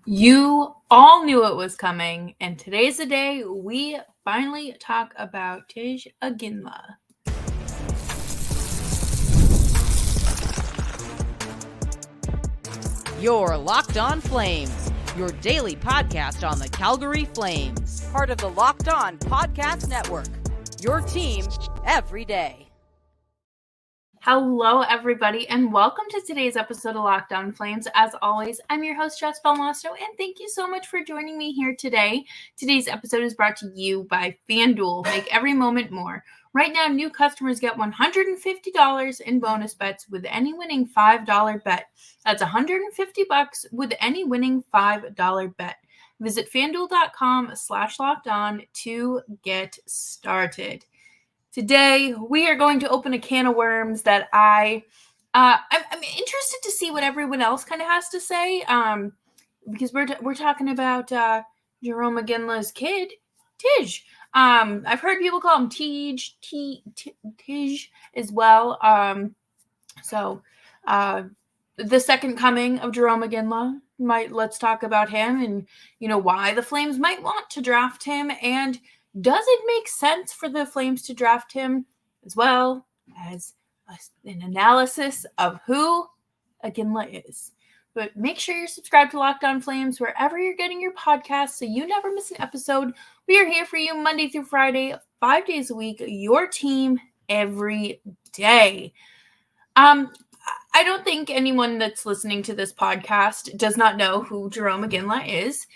You all knew it was coming, and today's the day we finally talk about Tij Iginla. You're Locked On Flames, your daily podcast on the Calgary Flames. Part of the Locked On Podcast Network, your team every day. Hello, everybody, and welcome to today's episode of Locked On Flames. As always, I'm your host, Jess Belmosto, and thank you so much for joining me here today. Today's episode is brought to you by FanDuel. Make every moment more. Right now, new customers get $150 in bonus bets with any winning $5 bet. That's $150 with any winning $5 bet. Visit FanDuel.com/lockedon to get started. Today, we are going to open a can of worms that I'm interested to see what everyone else kind of has to say, because we're talking about Jarome Iginla's kid, Tij. I've heard people call him Tij as well. So the second coming of Jarome Iginla. Let's talk about him and why the Flames might want to draft him, and does it make sense for the Flames to draft him, as well as an analysis of who Iginla is. But make sure you're subscribed to Locked On Flames wherever you're getting your podcasts so you never miss an episode. We are here for you Monday through Friday, 5 days a week, your team every day. I don't think anyone that's listening to this podcast does not know who Jarome Iginla is.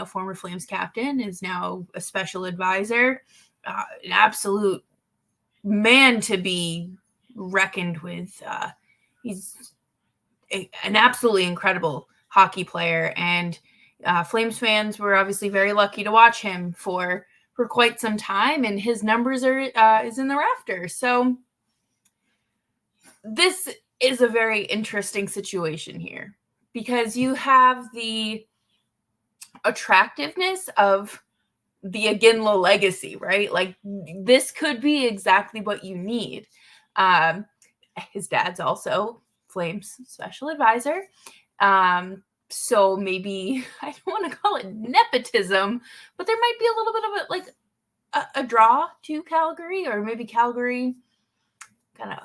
Former Flames captain, is now a special advisor, an absolute man to be reckoned with. He's an absolutely incredible hockey player, and Flames fans were obviously very lucky to watch him for quite some time, and his numbers is in the rafters. So this is a very interesting situation here, because you have the attractiveness of the Iginla legacy, right? Like, this could be exactly what you need. His dad's also Flames special advisor. So maybe, I don't want to call it nepotism, but there might be a little bit of a draw to Calgary, or maybe Calgary kind of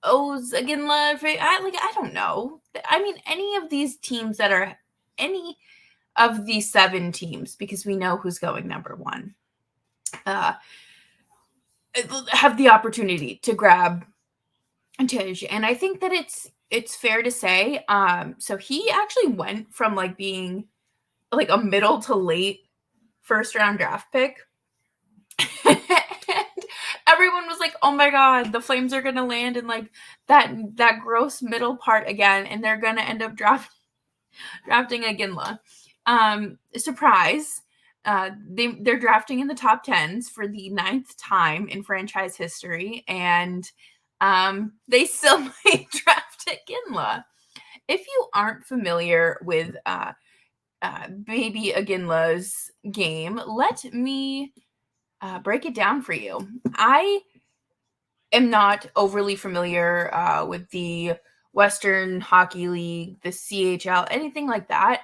owes Iginla. I don't know. I mean, any of these teams any of the 7 teams, because we know who's going number one, have the opportunity to grab Tij. And I think that it's fair to say, so he actually went from being a middle to late first round draft pick. And everyone was like, oh my God, the Flames are going to land in that gross middle part again, and they're going to end up drafting Iginla. Surprise. They're drafting in the top 10s for the 9th time in franchise history, and they still might draft Iginla. If you aren't familiar with baby Iginla's game, let me break it down for you. I am not overly familiar with the Western Hockey League, the CHL, anything like that.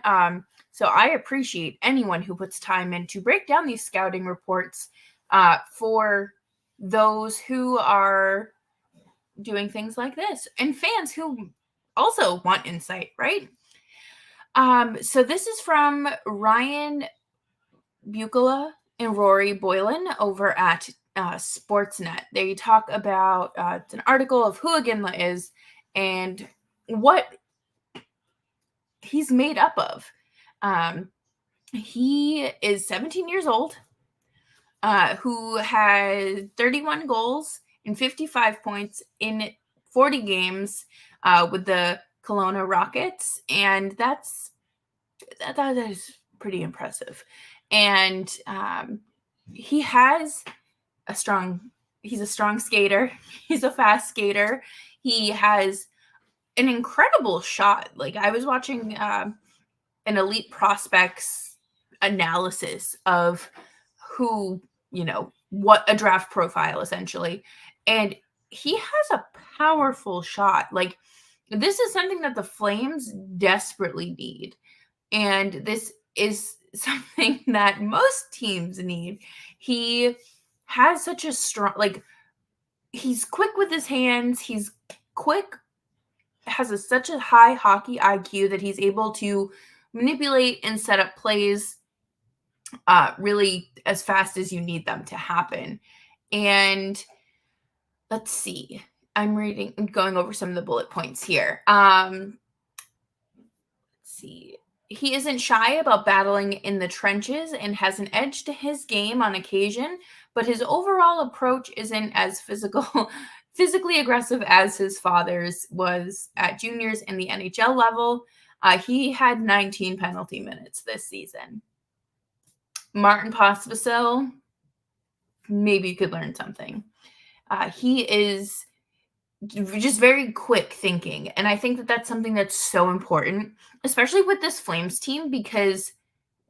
So I appreciate anyone who puts time in to break down these scouting reports for those who are doing things like this, and fans who also want insight, right? So this is from Ryan Buchela and Rory Boylan over at Sportsnet. They talk about it's an article of who Iginla is and what he's made up of. He is 17 years old, who had 31 goals and 55 points in 40 games with the Kelowna Rockets, and that is pretty impressive. And he's a strong skater. He's a fast skater. He has an incredible shot. I was watching an Elite Prospects analysis of who, what a draft profile essentially. And he has a powerful shot. This is something that the Flames desperately need. And this is something that most teams need. He has such a strong, like, he's quick with his hands. He's quick, has such a high hockey IQ that he's able to manipulate and set up plays really as fast as you need them to happen. And let's see, I'm going over some of the bullet points here. Let's see. He isn't shy about battling in the trenches and has an edge to his game on occasion, but his overall approach isn't as physically aggressive as his father's was at juniors and the NHL level. He had 19 penalty minutes this season. Martin Pospisil, maybe you could learn something. He is just very quick thinking. And I think that that's something that's so important, especially with this Flames team, because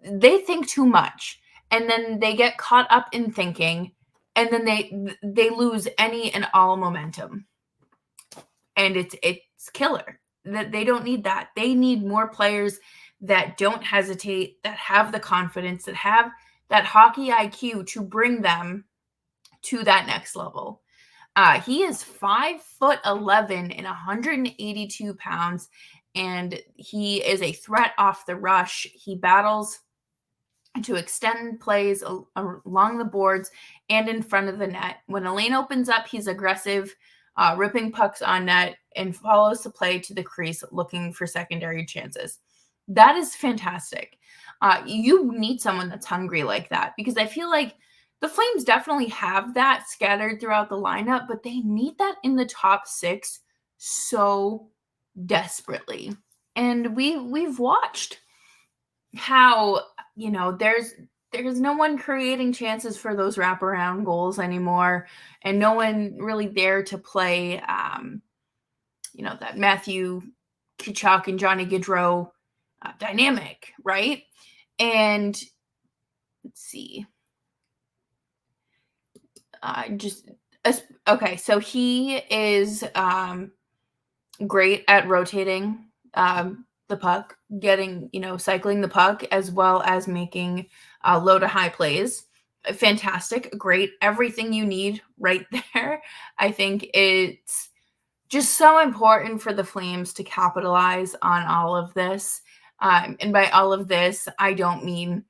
they think too much and then they get caught up in thinking, and then they lose any and all momentum. And it's killer. That they don't need that. They need more players that don't hesitate, that have the confidence, that have that hockey IQ to bring them to that next level. He is 5'11" and 182 pounds, and he is a threat off the rush. He battles to extend plays along the boards and in front of the net. When a lane opens up, he's aggressive, ripping pucks on net, and follows the play to the crease, looking for secondary chances. That is fantastic. You need someone that's hungry like that, because I feel like the Flames definitely have that scattered throughout the lineup, but they need that in the top six so desperately. And we've watched how, there's no one creating chances for those wraparound goals anymore, and no one really there to play, that Matthew Tkachuk and Johnny Gaudreau dynamic, right? And let's see. So he is great at rotating the puck, getting, cycling the puck, as well as making low to high plays. Fantastic, great, everything you need right there. I think it's just so important for the Flames to capitalize on all of this. And by all of this, I don't mean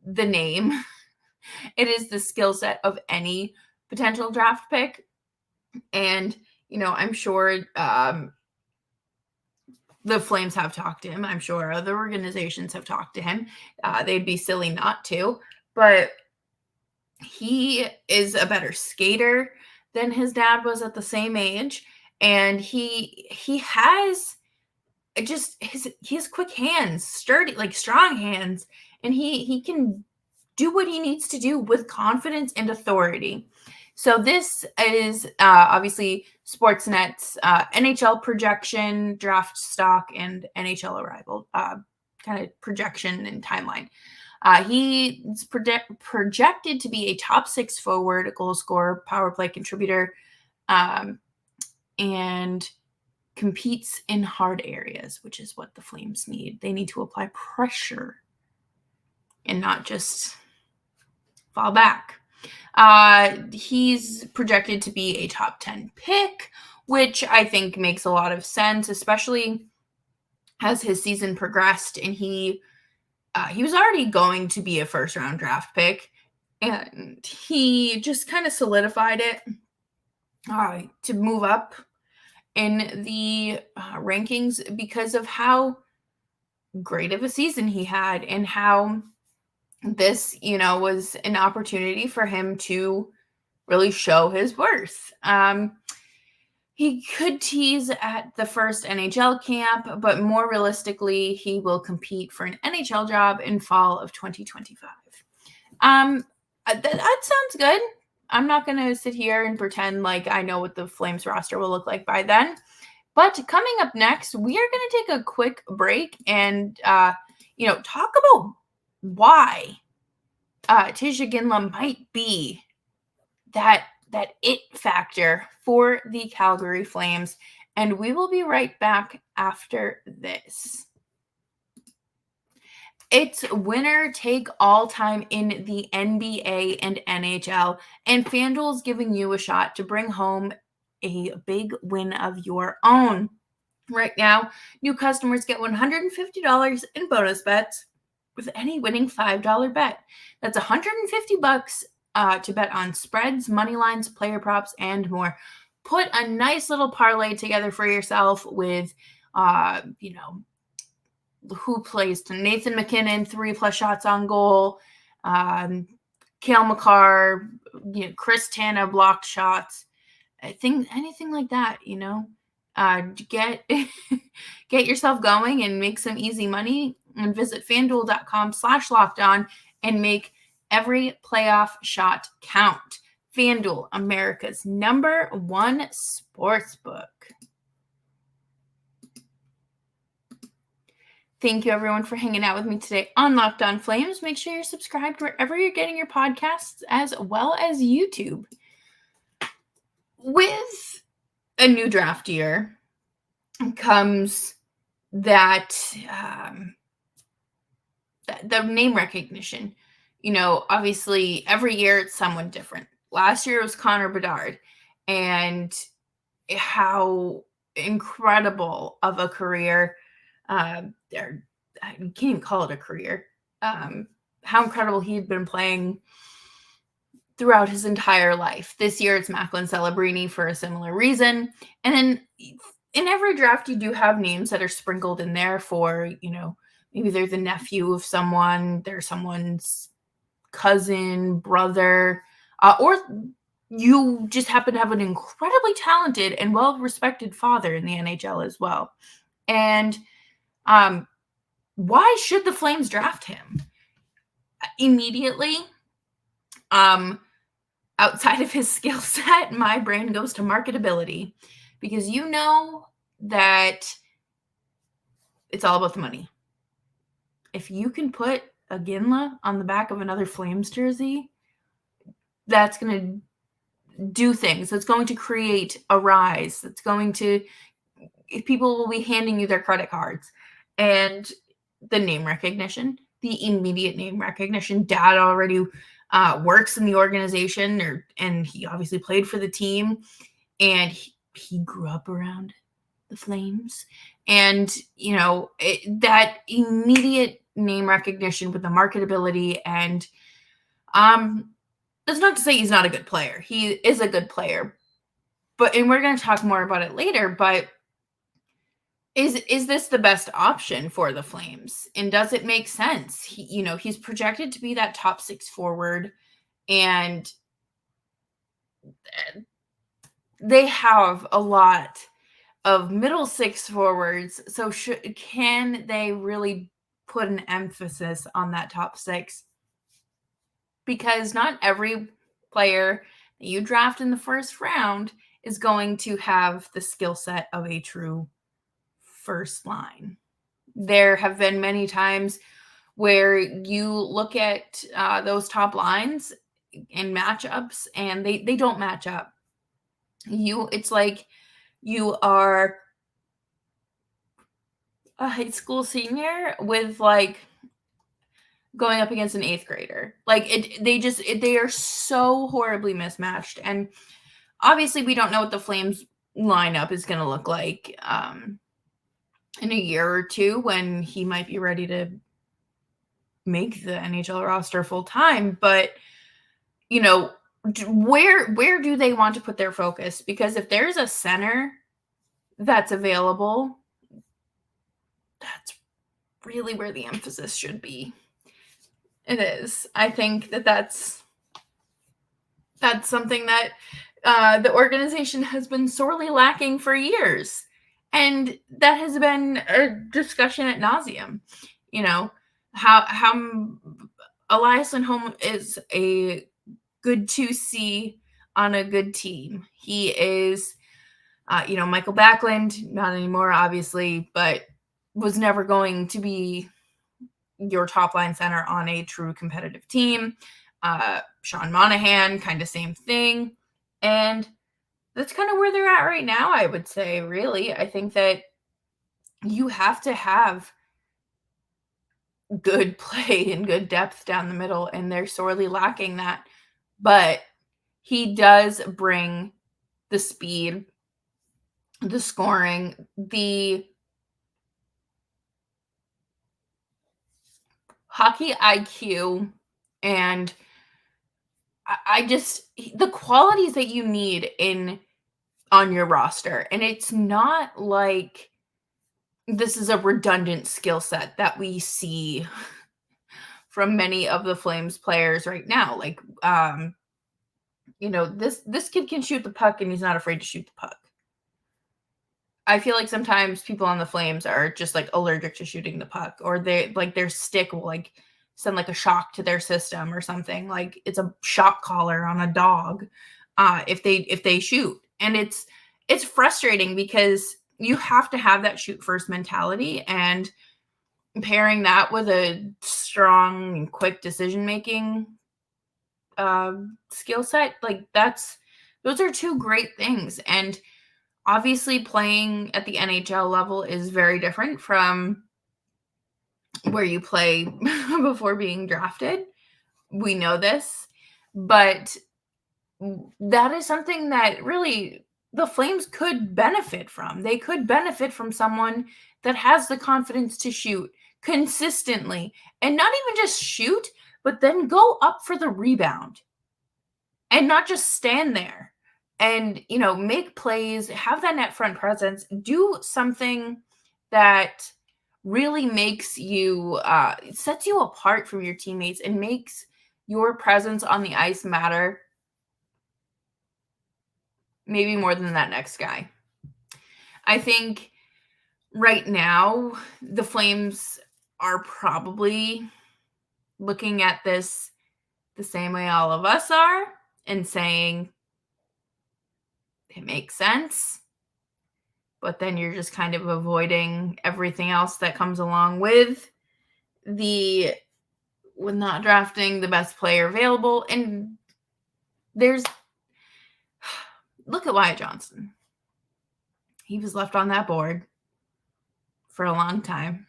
the name. It is the skill set of any potential draft pick. And, I'm sure the Flames have talked to him. I'm sure other organizations have talked to him. They'd be silly not to. But he is a better skater than his dad was at the same age. And he has he has quick hands, sturdy, like strong hands. And he can do what he needs to do with confidence and authority. So this is obviously Sportsnet's NHL projection, draft stock, and NHL arrival kind of projection and timeline. He's projected to be a top 6 forward, goal scorer, power play contributor, and competes in hard areas, which is what the Flames need. They need to apply pressure and not just fall back. He's projected to be a top 10 pick, which I think makes a lot of sense, especially as his season progressed, and he was already going to be a first round draft pick, and he just kind of solidified it to move up in the rankings because of how great of a season he had, and how this, was an opportunity for him to really show his worth. He could tease at the first NHL camp, but more realistically, he will compete for an NHL job in fall of 2025. That sounds good. I'm not going to sit here and pretend like I know what the Flames roster will look like by then. But coming up next, we are going to take a quick break and, talk about why Tij Iginla might be that it factor for the Calgary Flames. And we will be right back after this. It's winner take all time in the NBA and NHL, and FanDuel's giving you a shot to bring home a big win of your own. Right now, new customers get $150 in bonus bets with any winning $5 bet. That's $150 to bet on spreads, money lines, player props, and more. Put a nice little parlay together for yourself with, who plays to Nathan McKinnon, 3+ shots on goal, Cale Makar, Chris Tana blocked shots. I think anything like that, get get yourself going and make some easy money, and visit FanDuel.com/lockedon and make every playoff shot count. FanDuel, America's #1 sportsbook. Thank you, everyone, for hanging out with me today on Locked On Flames. Make sure you're subscribed wherever you're getting your podcasts, as well as YouTube. With a new draft year comes that the name recognition. Obviously, every year it's someone different. Last year it was Connor Bedard, and how incredible of a career. I can't even call it a career. How incredible he'd been playing throughout his entire life. This year it's Macklin Celebrini for a similar reason. And then in every draft, you do have names that are sprinkled in there for, maybe they're the nephew of someone, they're someone's cousin, brother, or you just happen to have an incredibly talented and well-respected father in the NHL as well. And why should the Flames draft him? Immediately, outside of his skill set, my brain goes to marketability, because that it's all about the money. If you can put Iginla on the back of another Flames jersey, that's going to do things. That's going to create a rise. That's going to, people will be handing you their credit cards. And the name recognition, the immediate name recognition. Dad already works in the organization, and he obviously played for the team, and he grew up around the Flames. And, that immediate name recognition with the marketability, and that's not to say he's not a good player. He is a good player. And we're going to talk more about it later, but is this the best option for the Flames? And does it make sense? He's projected to be that top 6 forward, and they have a lot of middle 6 forwards. So can they really put an emphasis on that top 6? Because not every player that you draft in the first round is going to have the skill set of a true first line. There have been many times where you look at those top lines and matchups, and they don't match up. It's like you are a high school senior with going up against an 8th grader. They are so horribly mismatched. And obviously we don't know what the Flames lineup is going to look like in a year or two, when he might be ready to make the NHL roster full time. But, where do they want to put their focus? Because if there's a center that's available, that's really where the emphasis should be. It is. I think that's something that the organization has been sorely lacking for years. And that has been a discussion ad nauseum. How Elias Lindholm is a good 2C on a good team. He is, Michael Backlund, not anymore, obviously, but was never going to be your top line center on a true competitive team. Sean Monahan, kind of same thing. And that's kind of where they're at right now, I would say, really. I think that you have to have good play and good depth down the middle, and they're sorely lacking that. But he does bring the speed, the scoring, the hockey IQ, and I just the qualities that you need on your roster. And it's not like this is a redundant skill set that we see from many of the Flames players right now. Like, this kid can shoot the puck and he's not afraid to shoot the puck. I feel like sometimes people on the Flames are just like allergic to shooting the puck, or they like their stick will like send like a shock to their system or something. Like it's a shock collar on a dog if they shoot. And it's frustrating because you have to have that shoot first mentality, and pairing that with a strong and quick decision making skill set, like those are two great things. And obviously playing at the NHL level is very different from where you play before being drafted. We know this, but that is something that really the Flames could benefit from. They could benefit from someone that has the confidence to shoot consistently, and not even just shoot, but then go up for the rebound and not just stand there and, make plays, have that net front presence, do something that really makes you, sets you apart from your teammates and makes your presence on the ice matter maybe more than that next guy. I think right now the Flames are probably looking at this the same way all of us are and saying it makes sense, but then you're just kind of avoiding everything else that comes along with not drafting the best player available. And look at Wyatt Johnston. He was left on that board for a long time.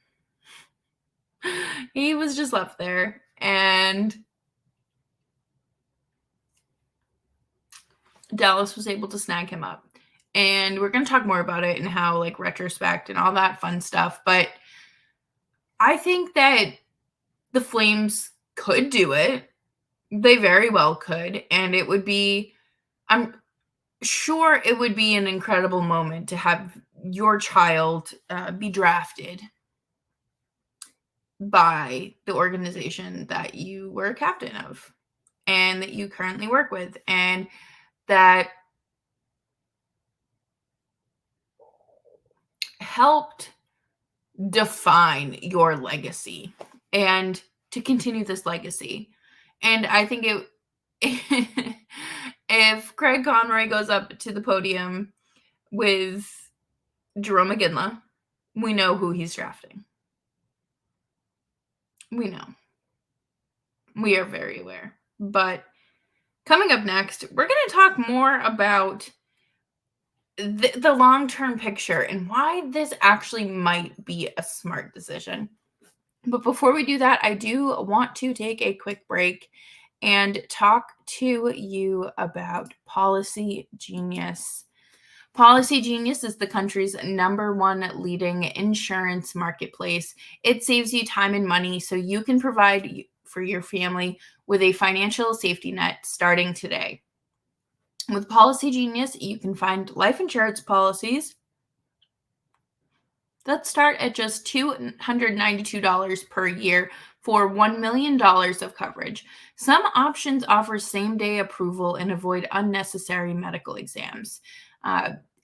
He was just left there, and Dallas was able to snag him up. And we're going to talk more about it and how, like, retrospect and all that fun stuff. But I think that the Flames could do it. They very well could. And I'm sure it would be an incredible moment to have your child be drafted by the organization that you were a captain of and that you currently work with, and that helped define your legacy and to continue this legacy. And I think if Craig Conroy goes up to the podium with Jarome Iginla, we know who he's drafting. We know. We are very aware. But coming up next, we're going to talk more about the long-term picture and why this actually might be a smart decision. But before we do that, I do want to take a quick break and talk to you about Policygenius. Policygenius is the country's #1 leading insurance marketplace. It saves you time and money so you can provide for your family with a financial safety net starting today. With Policygenius, you can find life insurance policies that start at just $292 per year for $1 million of coverage. Some options offer same-day approval and avoid unnecessary medical exams.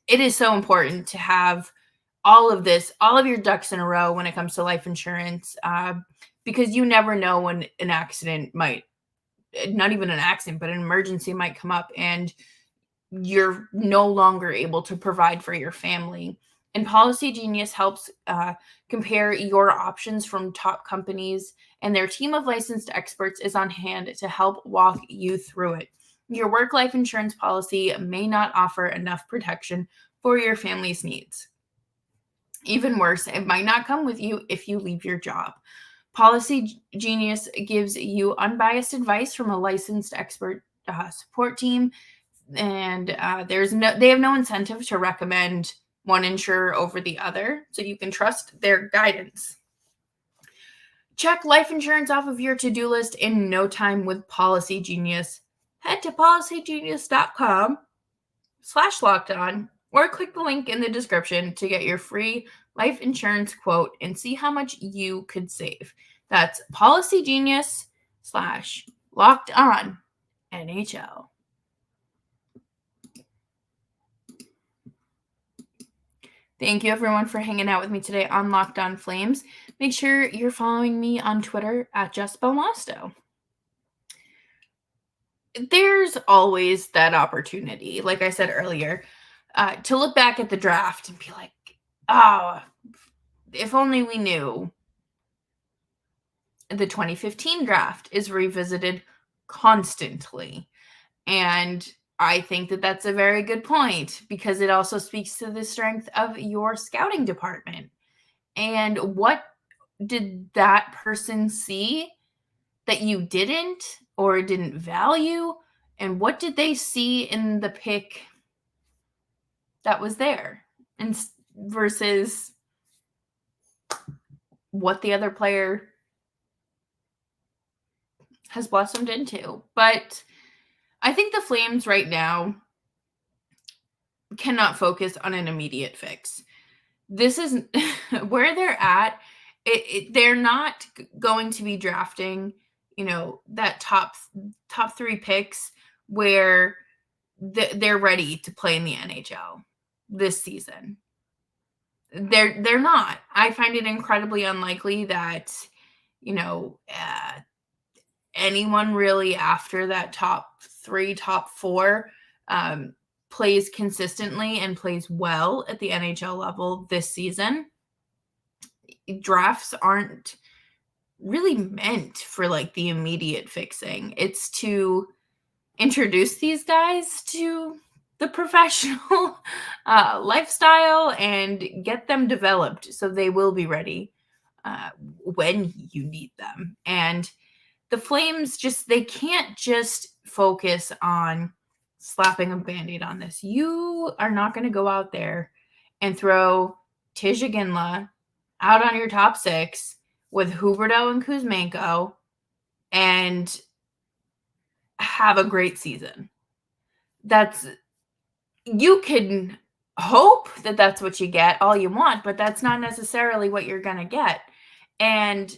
It is so important to have all of your ducks in a row when it comes to life insurance, because you never know when an accident might, not even an accident, but an emergency might come up and you're no longer able to provide for your family. And Policygenius helps compare your options from top companies, and their team of licensed experts is on hand to help walk you through it. Your work life insurance policy may not offer enough protection for your family's needs. Even worse, it might not come with you if you leave your job. Policygenius gives you unbiased advice from a licensed expert support team, and they have no incentive to recommend one insurer over the other, so you can trust their guidance. Check life insurance off of your to-do list in no time with Policygenius. Head to policygenius.com/lockedon or click the link in the description to get your free life insurance quote and see how much you could save. That's Policygenius/lockedon NHL. Thank you, everyone, for hanging out with me today on Locked On Flames. Make sure you're following me on Twitter at JessBelmosto. There's always that opportunity, like I said earlier, to look back at the draft and be like, oh, if only we knew. The 2015 draft is revisited constantly. And I think that that's a very good point because it also speaks to the strength of your scouting department. And what did that person see that you didn't or didn't value? And what did they see in the pick that was there? And versus what the other player has blossomed into. But I think the Flames right now cannot focus on an immediate fix. This is where they're at. They're not going to be drafting, that top 3 picks where they're ready to play in the NHL this season. They're not. I find it incredibly unlikely that, anyone really after that top 3, top 4 plays consistently and plays well at the NHL level this season. Drafts aren't really meant for the immediate fixing. It's to introduce these guys to the professional lifestyle and get them developed so they will be ready when you need them. And the Flames they can't just focus on slapping a Band-Aid on this. You are not going to go out there and throw Tij Iginla out on your top 6 with Huberdeau and Kuzmenko and have a great season. You can hope that that's what you get all you want, but that's not necessarily what you're going to get. And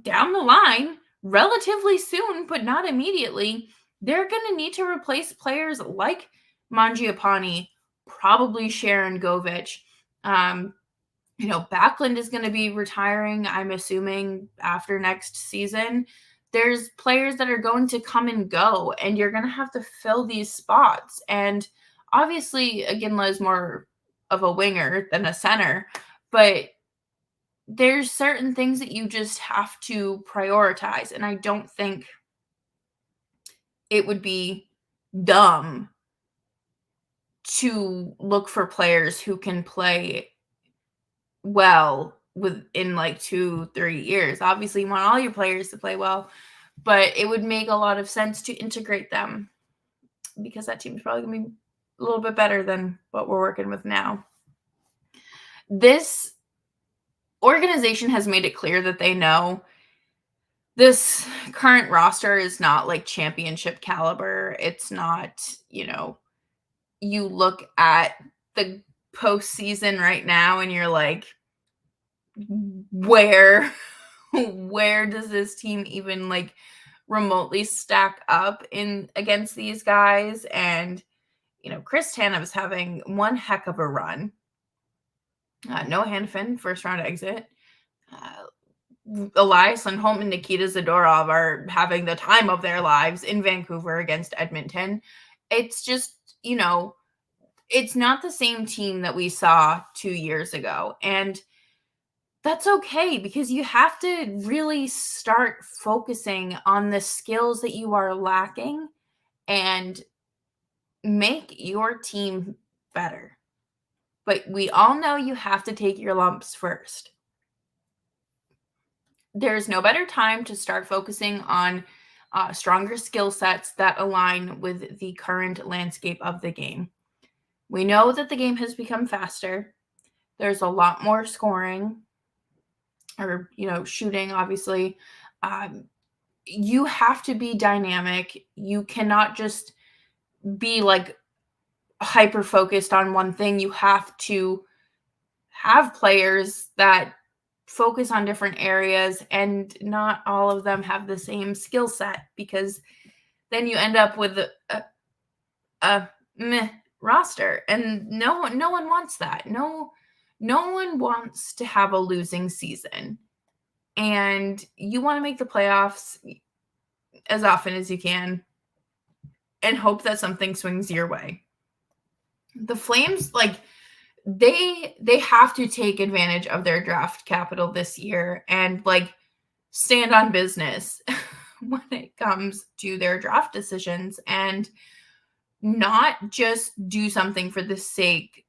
down the line, relatively soon, but not immediately, they're going to need to replace players like Mangiapane, probably Sharon Govich. Backlund is going to be retiring, I'm assuming, after next season. There's players that are going to come and go, and you're going to have to fill these spots. And obviously, Iginla is more of a winger than a center, but there's certain things that you just have to prioritize. And I don't think it would be dumb to look for players who can play well within 2-3 years. Obviously, you want all your players to play well, but it would make a lot of sense to integrate them because that team's probably going to be a little bit better than what we're working with now. This organization has made it clear that they know this current roster is not championship caliber. It's not, you look at the postseason right now and you're like, where does this team even remotely stack up in against these guys? And, Chris Tanev is having one heck of a run. Noah Hanifin, first round exit. Elias Lindholm and Nikita Zadorov are having the time of their lives in Vancouver against Edmonton. It's just, it's not the same team that we saw 2 years ago. And that's okay because you have to really start focusing on the skills that you are lacking and make your team better. But we all know you have to take your lumps first. there's no better time to start focusing on stronger skill sets that align with the current landscape of the game. We know that the game has become faster. There's a lot more scoring or, shooting, obviously. You have to be dynamic. You cannot just be like hyper focused on one thing. You have to have players that focus on different areas, and not all of them have the same skill set, because then you end up with a meh roster, and no one wants that. No one wants to have a losing season, and you want to make the playoffs as often as you can and hope that something swings your way. The Flames, they have to take advantage of their draft capital this year and stand on business when it comes to their draft decisions, and not just do something for the sake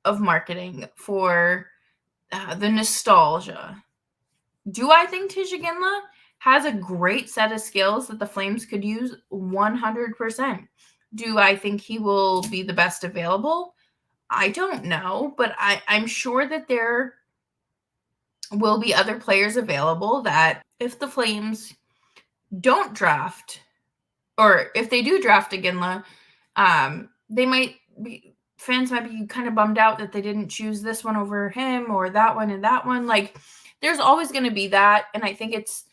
of marketing, for the nostalgia. Do I think Tij Iginla has a great set of skills that the Flames could use? 100%. Do I think he will be the best available? I don't know, but I'm sure that there will be other players available that if the Flames don't draft, or if they do draft Iginla, fans might be kind of bummed out that they didn't choose this one over him, or that one and that one. There's always going to be that, and I think it's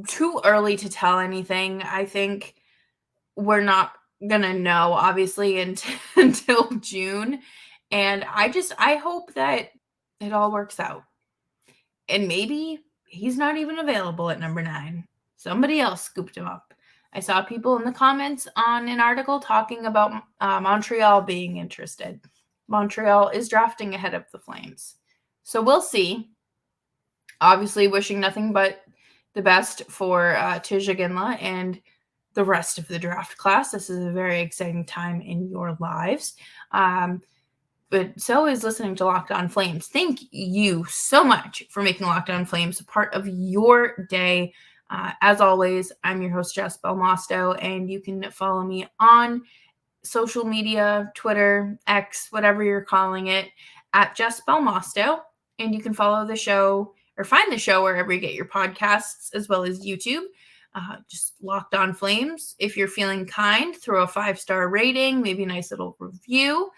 too early to tell anything. I think we're not gonna know, obviously, until June, and I hope that it all works out. And maybe he's not even available at number 9. Somebody else scooped him up. I saw people in the comments on an article talking about Montreal being interested. Montreal is drafting ahead of the Flames, so we'll see. Obviously, wishing nothing but the best for Tij Iginla and the rest of the draft class. This is a very exciting time in your lives. But so is listening to Locked On Flames. Thank you so much for making Locked On Flames a part of your day. As always, I'm your host, Jess Belmosto, and you can follow me on social media, Twitter, X, whatever you're calling it, at Jess Belmosto. And you can follow the show or find the show wherever you get your podcasts, as well as YouTube. Just Locked On Flames. If you're feeling kind, throw a 5-star rating, maybe a nice little review.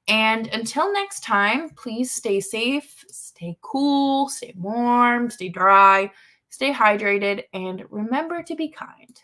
And until next time, please stay safe, stay cool, stay warm, stay dry, stay hydrated, and remember to be kind.